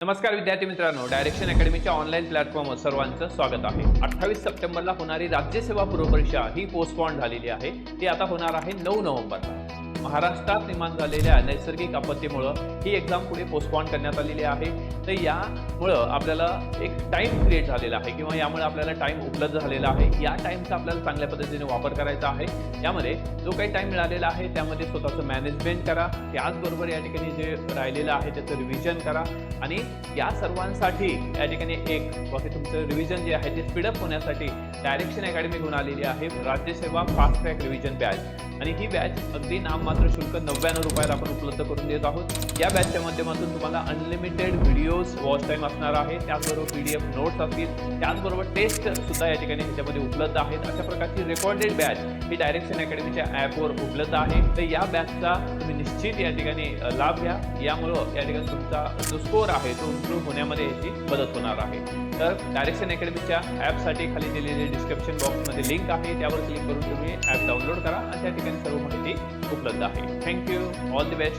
नमस्कार विद्यार्थी मित्रांनो, डायरेक्शन अकॅडमीच्या ऑनलाईन प्लॅटफॉर्मवर सर्वांचं स्वागत आहे. 28 सप्टेंबरला होणारी राज्यसेवा पूर्व परीक्षा ही पोस्टपोन झालेली आहे. ती आता होणार आहे 9 नोव्हेंबरला. महाराष्ट्रात निर्माण झालेल्या नैसर्गिक आपत्तीमुळे ही एक्झाम पुढे पोस्टपोन करण्यात आलेली आहे. तर यामुळं आपल्याला एक टाइम क्रिएट झालेला आहे किंवा यामुळे आपल्याला टाइम उपलब्ध झालेला आहे. या टाइमचा आपल्याला चांगल्या पद्धतीने वापर करायचा आहे. यामध्ये जो काही टाइम मिळालेला आहे त्यामध्ये स्वतःचं मॅनेजमेंट करा. त्याचबरोबर या ठिकाणी जे राहिलेलं आहे त्याचं रिव्हिजन करा आणि या सर्वांसाठी या ठिकाणी एक तुमचं रिव्हिजन जे आहे ते स्पीडअप होण्यासाठी डायरेक्शन अकॅडमी घेऊन आलेली आहे राज्यसेवा फास्ट ट्रॅक रिव्हिजन बॅच. आणि ही बॅच अगदी नाममात्र शुल्क 99 रुपयाला आपण उपलब्ध करून देत आहोत. या बॅचच्या माध्यमातून तुम्हाला अनलिमिटेड व्हिडिओज वॉच टाइम असणार आहे. त्याचबरोबर PDF नोट्स असतील. त्याचबरोबर टेस्ट सुद्धा या ठिकाणी ह्याच्यामध्ये उपलब्ध आहेत. अशा प्रकारची रेकॉर्डेड बॅच ही डायरेक्शन अकॅडमीच्या ॲपवर उपलब्ध आहे. तर या बॅचचा तुम्ही निश्चित या ठिकाणी लाभ घ्या. यामुळं या ठिकाणी तुमचा जो स्कोर आहे तो इम्प्रूव्ह होण्यामध्ये याची मदत होणार आहे. तर डायरेक्शन अकॅडमीच्या ॲपसाठी खाली दिलेली डिस्क्रिप्शन बॉक्समध्ये लिंक आहे. त्यावर क्लिक करून तुम्ही ॲप डाउनलोड करा आणि त्या ठिकाणी सर्व माहिती उपलब्ध आहे. थँक्यू. All the best.